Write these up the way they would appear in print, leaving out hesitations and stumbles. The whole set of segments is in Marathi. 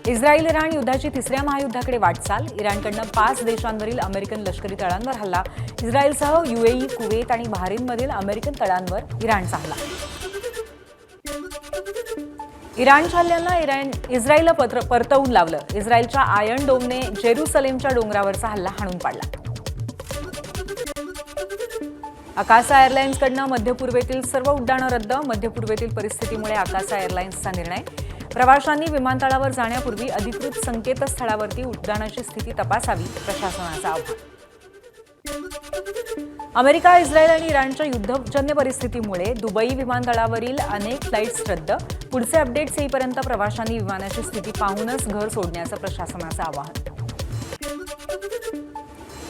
इस्रायल इराण युद्धाची तिसऱ्या महायुद्धाकडे वाटचाल. इराणकडनं 5 देशांवरील अमेरिकन लष्करी तळांवर हल्ला. इस्रायलसह यूएई, कुवेत आणि बहारीनमधील अमेरिकन तळांवर इराणचा हल्ला. इराणच्या हल्ल्यांना इस्रायलला परतवून लावलं. इस्रायलच्या आयर्न डोमने जेरुसलेमच्या डोंगरावरचा हल्ला हाणून पाडला. अकासा एअरलाइन्सकडनं मध्य पूर्वेतील सर्व उड्डाणं रद्द. मध्य पूर्वेतील परिस्थितीमुळे अकासा एअरलाइन्सचा निर्णय. प्रवाशांनी विमानतळावर जाण्यापूर्वी अधिकृत संकेतस्थळावरती उड्डाणाची स्थिती तपासावी, प्रशासनाचं आवाहन. अमेरिका, इस्रायल आणि इराणच्या युद्धजन्य परिस्थितीमुळे दुबई विमानतळावरील अनेक फ्लाईट्स रद्द. पुढचे अपडेट्स येईपर्यंत प्रवाशांनी विमानाची स्थिती पाहूनच घर सोडण्याचं प्रशासनाचं आवाहन.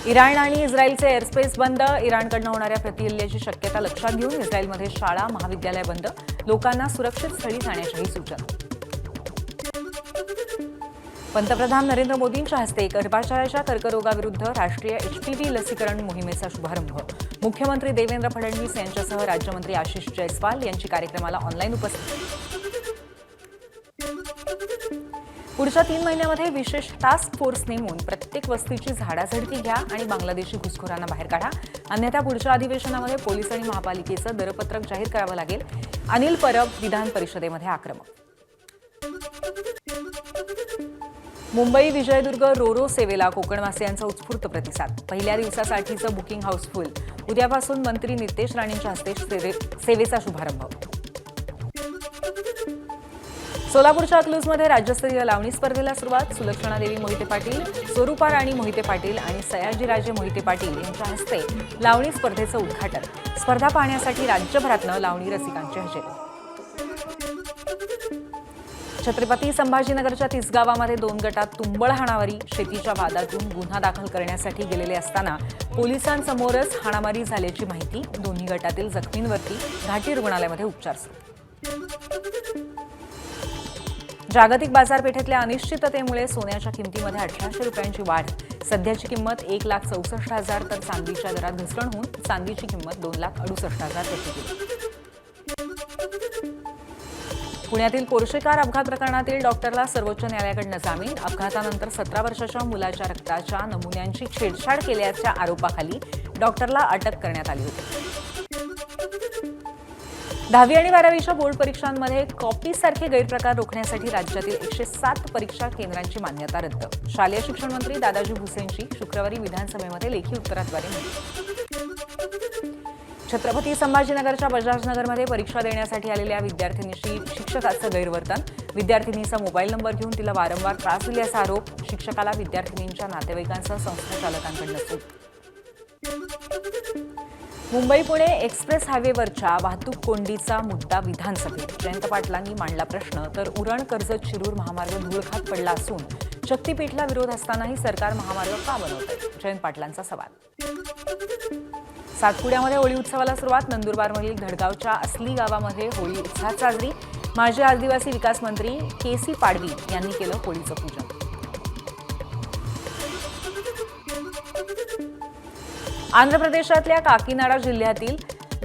इराण आणि इस्रायलचे एअरस्पेस बंद. इराणकडनं होणाऱ्या प्रतिहल्ल्याची शक्यता लक्षात घेऊन इस्रायलमध्ये शाळा, महाविद्यालय बंद. लोकांना सुरक्षित स्थळी जाण्याच्याही सूचना. पंतप्रधान नरेंद्र मोदींच्या हस्ते गर्भाशयाच्या कर्करोगाविरुद्ध राष्ट्रीय HPV लसीकरण मोहिमेचा शुभारंभ. मुख्यमंत्री देवेंद्र फडणवीस यांच्यासह राज्यमंत्री आशिष जयस्वाल यांची कार्यक्रमाला ऑनलाईन उपस्थिती. पुढच्या 3 महिन्यामध्ये विशेष टास्क फोर्स नेमून प्रत्येक वस्तीची झाडाझडती घ्या आणि बांगलादेशी घुसखोरांना बाहेर काढा, अन्यथा पुढच्या अधिवेशनामध्ये पोलीस आणि महापालिकेचं दरपत्रक जाहीर करावं लागेल. अनिल परब विधान परिषदेमध्ये आक्रमक. मुंबई विजयदुर्ग रोरो सेवेला कोकणवासियांचा उत्स्फूर्त प्रतिसाद. पहिल्या दिवसासाठीचं बुकिंग हाऊसफुल. उद्यापासून मंत्री नितेश राणेंच्या हस्ते सेवेचा शुभारंभ. सोलापूरच्या अकलूजमध्ये राज्यस्तरीय लावणी स्पर्धेला सुरुवात. सुलक्षणादेवी मोहिते पाटील, स्वरूपा राणी मोहिते पाटील आणि सयाजीराजे मोहिते पाटील यांच्या हस्ते लावणी स्पर्धेचं उद्घाटन. स्पर्धा पाहण्यासाठी राज्यभरातनं लावणी रसिकांची हजेरी. छत्रपती संभाजीनगरच्या तिसगावामध्ये 2 गटात तुंबळ हाणामारी. शेतीच्या वादातून गुन्हा दाखल करण्यासाठी गेलेले असताना पोलिसांसमोरच हाणामारी झाल्याची माहिती. दोन्ही गटातील जखमींवरती घाटी रुग्णालयामध्ये उपचार सुरू. जागतिक बाजारपेठेतल्या अनिश्चिततेमुळे सोन्याच्या किमतीमध्ये 1800 रुपयांची वाढ. सध्याची किंमत 1,64,000 तर चांदीच्या दरात घसरण होऊन चांदीची किंमत 2,68,000 प्रति किलो. पुण्यातील पोर्शे कार अपघात प्रकरणातील डॉक्टरला सर्वोच्च न्यायालयाकडनं जामीन. अपघातानंतर 17 वर्षाच्या मुलाच्या रक्ताच्या नमुन्यांची छेडछाड केल्याच्या आरोपाखाली डॉक्टरला अटक करण्यात आली होती. 10वी आणि 12वीच्या बोर्ड परीक्षांमध्ये कॉपीसारखे गैरप्रकार रोखण्यासाठी राज्यातील 107 परीक्षा केंद्रांची मान्यता रद्द. शालेय शिक्षण मंत्री दादाजी भुसेंची शुक्रवारी विधानसभेमध्ये लेखी उत्तराद्वारे माहिती. छत्रपती संभाजीनगरच्या बजाजनगरमध्ये परीक्षा देण्यासाठी आलेल्या विद्यार्थिनीशी शिक्षकाचं गैरवर्तन. विद्यार्थिनीचा मोबाईल नंबर घेऊन तिला वारंवार त्रास दिल्याचा आरोप. शिक्षकाला विद्यार्थिनींच्या नातेवाईकांसह संस्था चालकांकडून सूट. मुंबई पुणे एक्सप्रेस हायवेवरच्या वाहतूक कोंडीचा मुद्दा विधानसभेत. जयंत पाटलांनी मांडला प्रश्न. तर उरण कर्जत शिरूर महामार्ग धूळखात पडला असून शक्तीपीठला विरोध असतानाही सरकार महामार्ग का बनवतंय? जयंत पाटलांचा सवाल. सातपुड्यामध्ये होळी उत्सवाला सुरुवात. नंदुरबारमधील धडगावच्या असली गावामध्ये होळी उत्साहात साजरी. माजी आदिवासी विकास मंत्री KC पाडवी यांनी केलं होळीचं पूजन. आंध्र प्रदेशातल्या काकीनाडा जिल्ह्यातील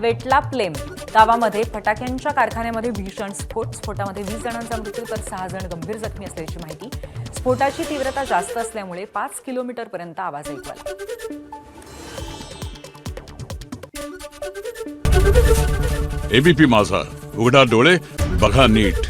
वेटलाप्लेम गावामध्ये फटाक्यांच्या कारखान्यामध्ये भीषण स्फोट. स्फोटामध्ये 20 जणांचा मृत्यू तर 6 जण गंभीर जखमी असल्याची माहिती. स्फोटाची तीव्रता जास्त असल्यामुळे 5 किलोमीटरपर्यंत आवाज ऐकू आला. ABP माझा, उघडा डोळे बघा नीट.